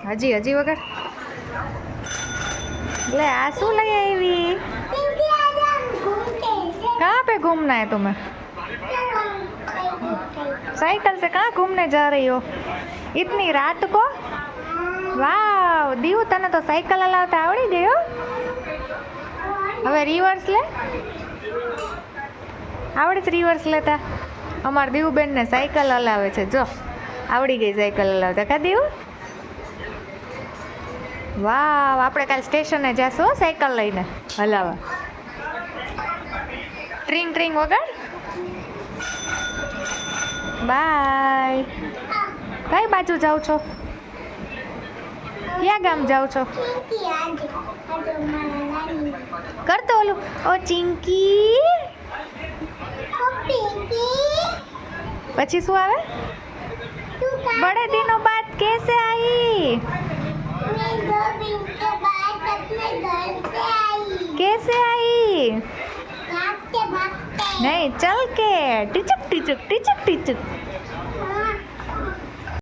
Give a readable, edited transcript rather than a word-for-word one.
હજી હજી વગર ले आ शू लगे अभी कहाँ पे घूमना है तुम्हें साइकिल से कहाँ घूमने जा रही हो इतनी रात को वाह दीव तने तो साइकिल हलावता आवड़ी गयो હવે રિવર્સ લે આવડે જ રિવર્સ લેતા અમાર દીવબેન ને સાયકલ હલાવે છે જો આવડી ગઈ સાયકલ હલાવતા કા દીવ વાહ આપણે કાલ સ્ટેશને જાશું હો સાયકલ લઈને હલાવા ટ્રિંગ ટ્રિંગ વગર બાય કઈ બાજુ જાવ છો ક્યાં ગામ જાવ છો કરતો ઓલું ઓ ચિંકી પછી શું આવે बड़े दिनों बाद कैसे आई कैसे आई नहीं चल के टिचक टिचक टिचक टिचक